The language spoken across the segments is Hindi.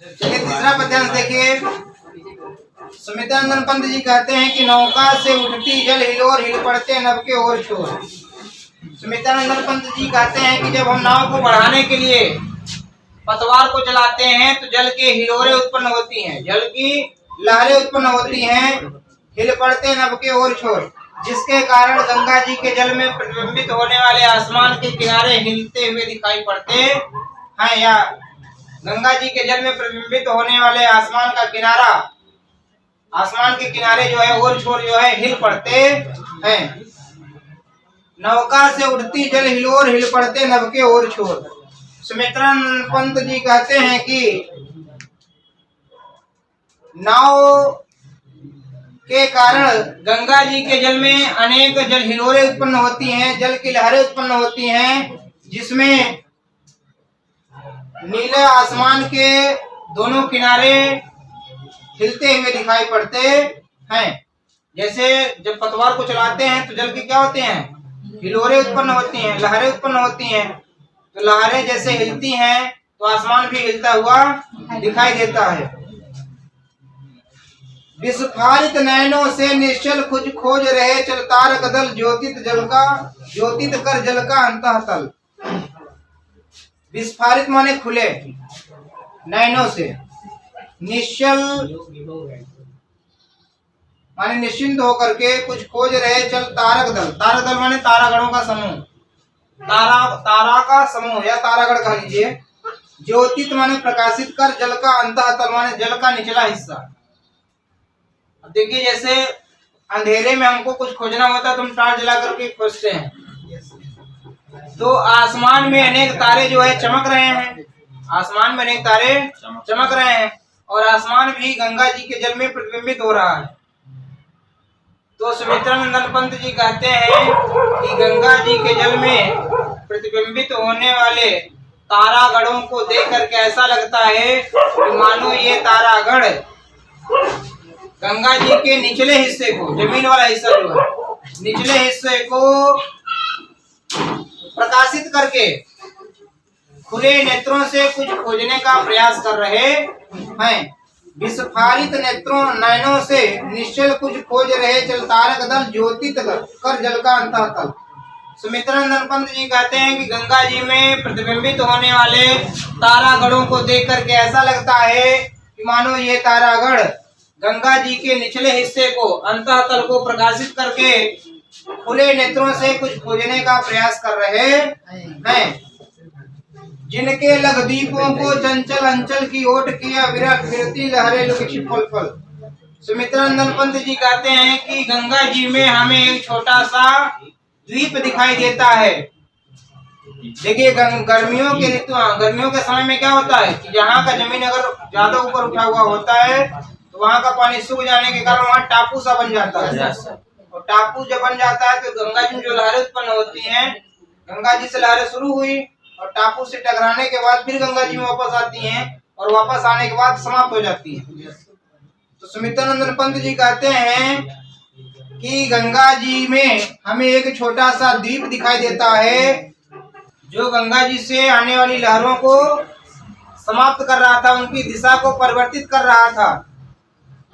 चलिए तीसरा पद्यांश देखिए। सुमित्रानंद पंत जी कहते हैं कि नौका से उठती जल हिलोर हिल पड़ते नभ के ओर छोर। सुमित्रानंद पंत जी कहते हैं कि जब हम नाव को बढ़ाने के लिए पतवार को चलाते हैं तो जल के हिलोरें उत्पन्न होती हैं, जल की लहरें उत्पन्न होती हैं, हिल पड़ते नभ के ओर छोर, जिसके कारण गंगा जी के जल में प्रतिबिंबित होने वाले आसमान के किनारे हिलते हुए दिखाई पड़ते हैं। या गंगा जी के जल में प्रतिबिंबित होने वाले आसमान का किनारा, आसमान के किनारे जो है ओर छोर जो है हिल पड़ते हैं। नौका से उठती जल हिलोर हिल पड़ते नभ के ओर छोर। सुमित्रानंद पंत जी कहते हैं कि नाव के कारण गंगा जी के जल में अनेक जल हिलोरें उत्पन्न होती हैं, जल की लहरें उत्पन्न होती हैं, जिसमें नीले आसमान के दोनों किनारे हिलते हुए दिखाई पड़ते हैं। जैसे जब पतवार को चलाते हैं तो जल के क्या होते हैं, हिलोरें उत्पन्न होती हैं, लहरें उत्पन्न होती हैं। तो लहरें जैसे हिलती हैं तो आसमान भी हिलता हुआ दिखाई देता है। विस्फारित नयनों से निश्चल कुछ खोज रहे चल तारक दल, ज्योतित कर जल का अंतःतल। विस्फारित माने खुले, नयनों से, निश्चल माने निश्चिंत होकर के कुछ खोज रहे चल तारक दल। तारक दल माने तारागणों का समूह, तारा का समूह या तारागण कह लीजिए। ज्योतित माने प्रकाशित कर, जल का अंतःतल माने जल का निचला हिस्सा। अब देखिए जैसे अंधेरे में हमको कुछ खोजना होता है तो हम टार्च जला करके खोजते हैं, तो आसमान में अनेक तारे जो है चमक रहे हैं, आसमान में अनेक तारे चमक रहे हैं और आसमान भी गंगा जी के जल में प्रतिबिंबित हो रहा है। तो सुमित्रानंद पंत जी कहते हैं कि गंगा जी के जल में प्रतिबिंबित होने वाले तारागणों को देख करके ऐसा लगता है कि मानो ये तारागण गंगा जी के निचले हिस्से को, जमीन वाला हिस्सा जो है, निचले हिस्से को प्रकाशित करके खुले नेत्रों से कुछ खोजने का प्रयास कर रहे हैं। विस्फारित नेत्रों नयनों से निश्चल कुछ खोज रहे चल तारक दल, ज्योतित कर जल का अंतःतल। सुमित्रानंद पंत जी कहते हैं कि गंगा जी में प्रतिबिंबित होने वाले तारागणों को देख करके ऐसा लगता है कि मानो ये तारागण गंगा जी के निचले हिस्से को, अंतःतल को प्रकाशित करके खुले नेत्रों से कुछ खोजने का प्रयास कर रहे हैं। जिनके लग दीपों को चंचल अंचल की ओट किया विराट फिरती लहरें लुकी पल पल। सुमित्रानंद पंत जी कहते हैं कि गंगा जी में हमें एक छोटा सा द्वीप दिखाई देता है। देखिए गर्मियों के ऋतु, गर्मियों के समय में क्या होता है कि जहाँ का जमीन अगर ज्यादा ऊपर उठा हुआ होता है तो वहाँ का पानी सूख जाने के कारण वहाँ टापू सा बन जाता है, और टापू जब बन जाता है तो गंगा जी में जो लहरें उत्पन्न होती हैं, गंगा जी से लहरें शुरू हुई और टापू से टकराने के बाद फिर गंगा जी में वापस आती हैं और वापस आने के बाद समाप्त हो जाती हैं। तो सुमित्रानंद पंत जी कहते हैं कि गंगा जी में हमें एक छोटा सा द्वीप दिखाई देता है जो गंगा जी से आने वाली लहरों को समाप्त कर रहा था, उनकी दिशा को परिवर्तित कर रहा था।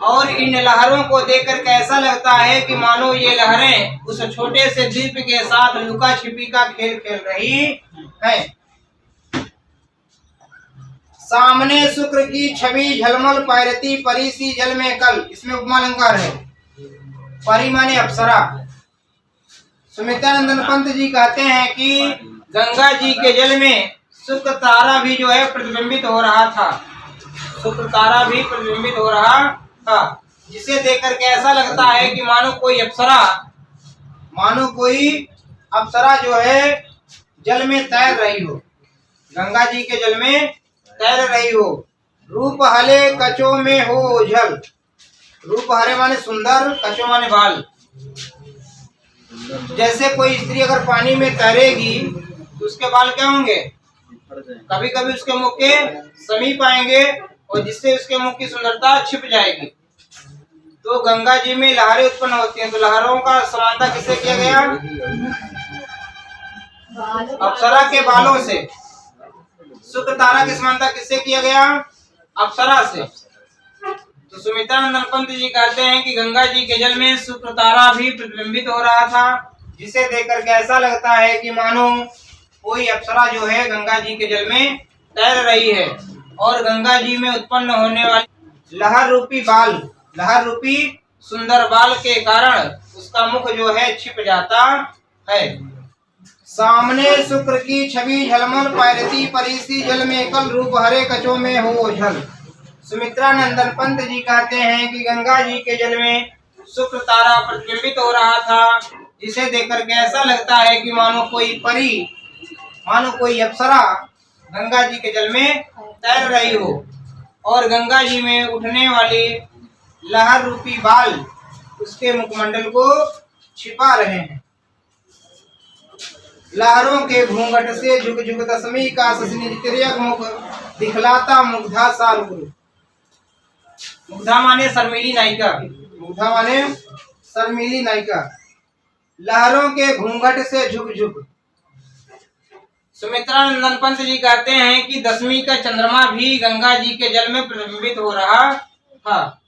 और इन लहरों को देखकर कैसा लगता है कि मानो ये लहरें उस छोटे से द्वीप के साथ लुका छिपी का खेल खेल रही है। सामने शुक्र की छवि झलमल पैरती परी सी जल में कल। इसमें उपमा अलंकार है। परी माने अप्सरा। सुमित्रानंद पंत जी कहते हैं कि गंगा जी के जल में शुक्र तारा भी जो है प्रतिबिंबित हो रहा था, शुक्र तारा भी प्रतिबिंबित हो रहा था, जिसे देखकर के ऐसा लगता है कि मानो कोई अप्सरा जो है जल में तैर रही हो, गंगा जी के जल में तैर रही हो। रूप हले कचो में हो ओझल। रूप हरे माने सुंदर, कचो माने बाल। जैसे कोई स्त्री अगर पानी में तैरेगी तो उसके बाल क्या होंगे, कभी कभी उसके मुख के समीप आएंगे और जिससे उसके मुख की सुंदरता छिप जाएगी। तो गंगा जी में लहरें उत्पन्न होती हैं, तो लहरों का समानता किससे किया गया, अप्सरा के बालों से। शुक्र तारा की समानता किससे किया गया, अप्सरा से। तो सुमित्रानंदन पंत जी कहते हैं कि गंगा जी के जल में शुक्र तारा भी प्रतिबिंबित हो रहा था, जिसे देखकर के ऐसा लगता है कि मानो कोई अप्सरा जो है गंगा जी के जल में तैर रही है, और गंगा जी में उत्पन्न होने वाली लहर रूपी सुंदर बाल के कारण उसका मुख जो है छिप जाता है। सामने शुक्र की छवि झलमल पैरती परिसी, जल में कल रूप हरे कचों में हो झल। सुमित्रानंदन पंत जी कहते हैं कि गंगा जी के जल में शुक्र तारा प्रतिबिंबित हो रहा था, जिसे देखकर के ऐसा लगता है कि मानो कोई परी, मानो कोई अप्सरा गंगा जी के जल में तैर रही हो, और गंगा जी में उठने वाली लहर रूपी बाल उसके मुखमंडल को छिपा रहे हैं। लहरों के घूंघट से झुक झुक दशमी का तिर्यक मुख दिखलाता मुग्धा सा रूप। मुग्धा माने शर्मीली नायिका, मुग्धा माने शर्मीली नायिका। लहरों के घूंघट से झुक झुक। सुमित्रानंदन पंत जी कहते हैं कि दशमी का चंद्रमा भी गंगा जी के जल में प्रतिबिंबित हो रहा था।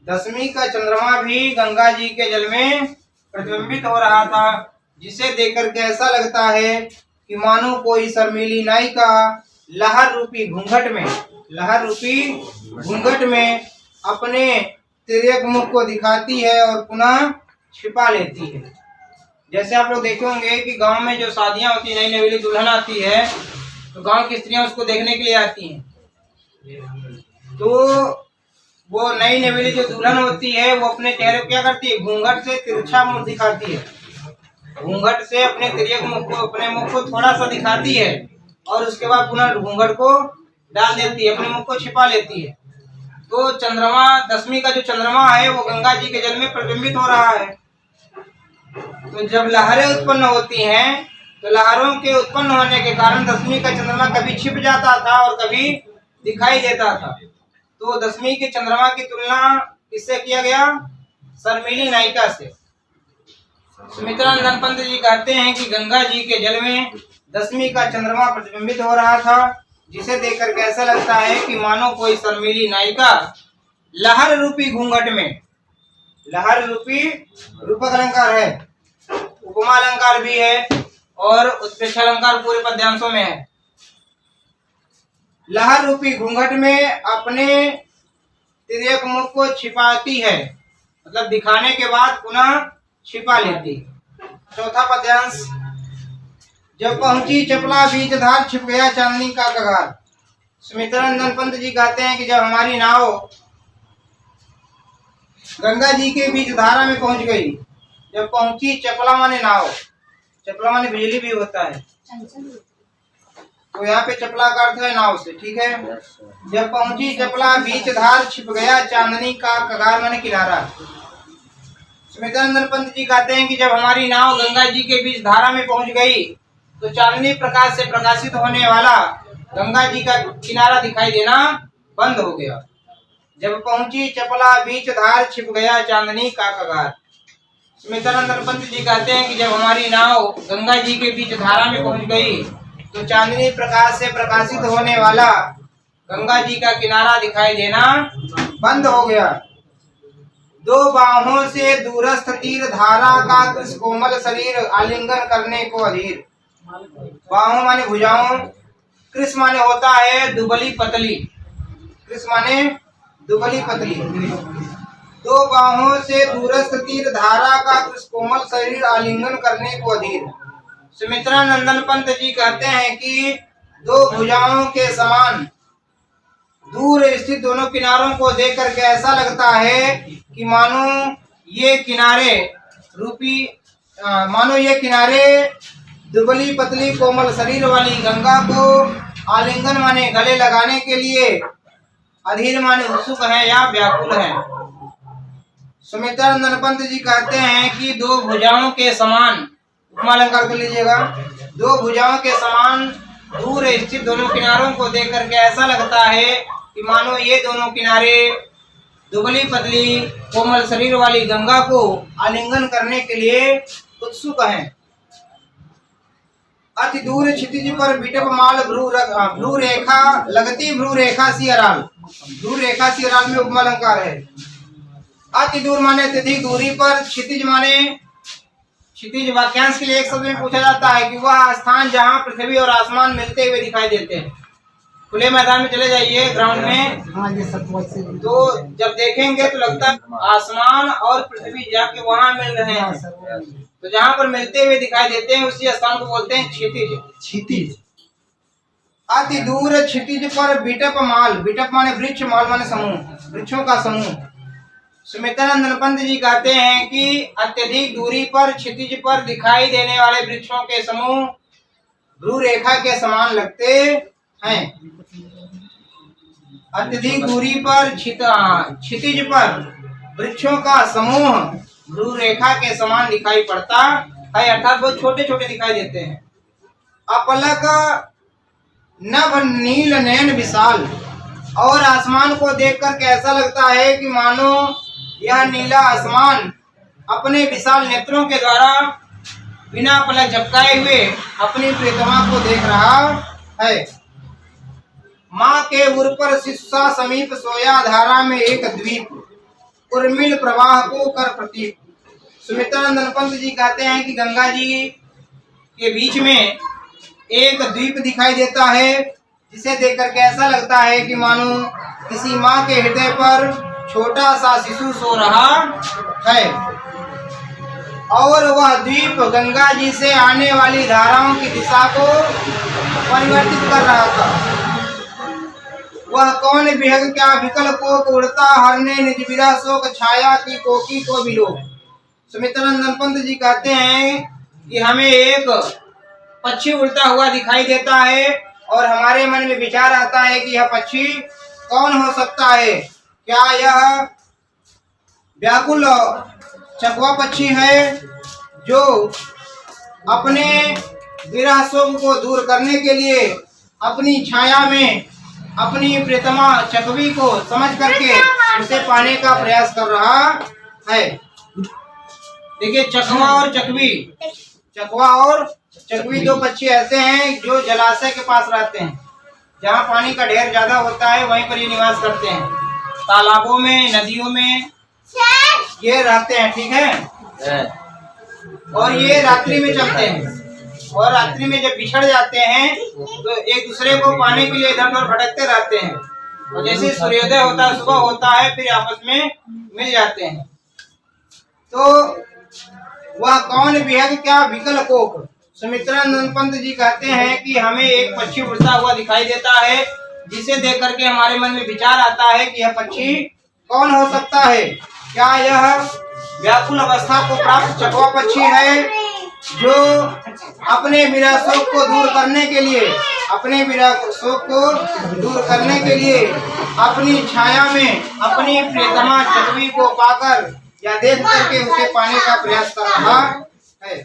दशमी का चंद्रमा भी गंगा जी के जल में प्रतिबिंबित हो रहा था, जिसे देखकर के ऐसा लगता है कि मानो कोई शर्मीली नायिका लहर रूपी घूंघट में अपने तिर्यक मुख को दिखाती है और पुनः छिपा लेती है। जैसे आप लोग देखे होंगे कि गांव में जो शादियां होती है, नई नवेली दुल्हन आती है, तो गांव की स्त्रियां उसको देखने के लिए आती हैं। तो वो नई नवेली जो दुल्हन होती है वो अपने चेहरे को क्या करती है, घूंघट से तिरछा मुख दिखाती है। घूंघट से अपने तिर्यक मुख को, अपने मुख को थोड़ा सा दिखाती है, और उसके बाद पुनः घूंघट को डाल देती है, अपने मुख को छिपा लेती है। तो चंद्रमा, दशमी का जो चंद्रमा है वो गंगा जी के जल में प्रतिबिंबित हो रहा है। तो जब लहरें उत्पन्न होती हैं, तो लहरों के उत्पन्न होने के कारण दशमी का चंद्रमा कभी छिप जाता था और कभी दिखाई देता था। तो दशमी के चंद्रमा की तुलना किससे किया गया, शर्मीली नायिका से। सुमित्रानंदन पंत जी कहते हैं कि गंगा जी के जल में दशमी का चंद्रमा प्रतिबिंबित हो रहा था, जिसे देखकर के ऐसा लगता है कि मानो कोई शर्मीली नायिका लहर रूपी घूंघट में, लहर रूपी रूपक अलंकार है, उपमा अलंकार भी है और उत्प्रेक्षा अलंकार पूरे पद्यांशों में है। लहर रूपी घूंघट में अपने तिर्यक मुख को छिपाती है, मतलब दिखाने के बाद पुनः छिपा लेती। चौथा पद्यांश, जब पहुंची चपला बीच धार छिप गया चांदनी का कगार। सुमित्रानंदन पंत जी कहते हैं कि जब हमारी नाव गंगा जी के बीच धारा में पहुंच गई, जब पहुंची, चपला माने नाव, चपला माने बिजली भी होता है, तो यहाँ पे चपला का अर्थ है नाव से, ठीक है। जब पहुंची चपला बीच धार छिप गया चांदनी का कगार माने किनारा। सुमित्रानंदन पंत जी कहते हैं कि जब हमारी नाव गंगा जी के बीच धारा में पहुंच गई, तो चांदनी प्रकाश से प्रकाशित होने वाला गंगा जी का किनारा दिखाई देना बंद हो गया। जब पहुंची चपला बीच धार छिप गया चांदनी का कगार। सुमित्रानंदन पंत जी कहते हैं कि जब हमारी नाव गंगा जी के बीच धारा में पहुंच गई, तो चांदनी प्रकाश से प्रकाशित होने वाला गंगा जी का किनारा दिखाई देना बंद हो गया। दो बाहों से दूरस्थ तीर धारा का कृष कोमल शरीर आलिंगन करने को अधीर। बाहों माने भुजाओं, कृष माने होता है दुबली पतली, कृष माने दुबली पतली। दो बाहों से दूरस्थ तीर धारा का कृष कोमल शरीर आलिंगन करने को अधीर। सुमित्रानंदन पंत जी कहते हैं कि दो भुजाओं के समान दूर स्थित दोनों किनारों को देख करके ऐसा लगता है कि मानो ये किनारे दुबली पतली कोमल शरीर वाली गंगा को आलिंगन माने गले लगाने के लिए, अधीर माने उत्सुक है या व्याकुल है। सुमित्रानंदन पंत जी कहते हैं कि दो भुजाओं के समान, उपमा अलंकार कर लीजिएगा, दो भुजाओं के समान दूर स्थित दोनों किनारों को देख करके ऐसा लगता है कि मानो ये दोनों किनारे दुबली पतली कोमल शरीर वाली गंगा को आलिंगन करने के लिए उत्सुक हैं। अति दूर क्षितिज पर बिटप माल भ्रू रेखा लगती भ्रू रेखा सी अराल। भ्रू रेखा सी अराल में उपमा अलंकार है। अति दूर माने अत्यधिक दूरी पर, क्षितिज माने क्षितिज वाक्यांश के लिए एक शब्द में पूछा जाता है कि वह स्थान जहाँ पृथ्वी और आसमान मिलते हुए दिखाई देते हैं। खुले मैदान में चले जाइए ग्राउंड में, तो जब देखेंगे तो लगता है आसमान और पृथ्वी जाके वहाँ मिल रहे हैं, तो जहाँ पर मिलते हुए दिखाई देते हैं उसी स्थान को बोलते हैं क्षितिज। क्षितिज। अति दूर क्षितिज पर बिटप माल, बिटप माने वृक्ष, माल माने समूह, वृक्षों का समूह। सुमित्रानंद पंत जी कहते हैं कि अत्यधिक दूरी पर क्षितिज पर दिखाई देने वाले वृक्षों के समूह भ्रू रेखा के समान लगते हैं। अत्यधिक दूरी पर क्षितिज पर वृक्षों का समूह भ्रू रेखा के समान दिखाई पड़ता है, अर्थात बहुत छोटे छोटे दिखाई देते हैं। अपलक नभ नील नयन विशाल, और आसमान को देखकर कैसा लगता है कि मानो यह नीला आसमान अपने विशाल नेत्रों के द्वारा बिना पलक झपकाए हुए अपनी प्रियतमा को देख रहा है। माँ के उर पर शिशा समीप सोया, धारा में एक द्वीप उर्मिल प्रवाह को कर प्रतीक। सुमित्रानंद पंत जी कहते हैं कि गंगा जी के बीच में एक द्वीप दिखाई देता है, जिसे देखकर कैसा लगता है कि मानो किसी माँ के हृदय पर छोटा सा शिशु सो रहा है, और वह द्वीप गंगा जी से आने वाली धाराओं की दिशा को परिवर्तित कर रहा था। वह कौन विहग क्या विकल कोक उड़ता, हरने निज विदा शोक छाया की कोकी को बिलो। सुमित्रानंद पंत जी कहते हैं कि हमें एक पक्षी उड़ता हुआ दिखाई देता है, और हमारे मन में विचार आता है कि यह पक्षी कौन हो सकता है। क्या यह व्याकुल चकवा पक्षी है जो अपने विरह शोक को दूर करने के लिए अपनी छाया में अपनी प्रियतमा चकवी को समझ करके उसे पाने का प्रयास कर रहा है। देखिए, चकवा और चकवी, चकवा और चकवी दो पक्षी ऐसे हैं जो जलाशय के पास रहते हैं। जहाँ पानी का ढेर ज्यादा होता है वहीं पर ये निवास करते हैं। तालाबों में, नदियों में ये रहते हैं, ठीक है। और ये रात्रि में चलते हैं, और रात्रि में जब बिछड़ जाते हैं तो एक दूसरे को पाने के लिए इधर उधर भटकते रहते हैं, और जैसे सूर्योदय होता है, सुबह होता है, फिर आपस में मिल जाते हैं। तो वह कौन विहग क्या विकल कोक। सुमित्रानंद पंत जी कहते हैं कि हमें एक पक्षी उड़ता हुआ दिखाई देता है, जिसे देख करके हमारे मन में विचार आता है कि यह पक्षी कौन हो सकता है। क्या यह व्याकुल अवस्था को प्राप्त चकवा पक्षी है जो अपने विरह शोक को दूर करने के लिए, अपने विरह शोक को दूर करने के लिए अपनी छाया में अपनी प्रियतमा चकवी को पाकर या देख करके उसे पाने का प्रयास कर रहा है।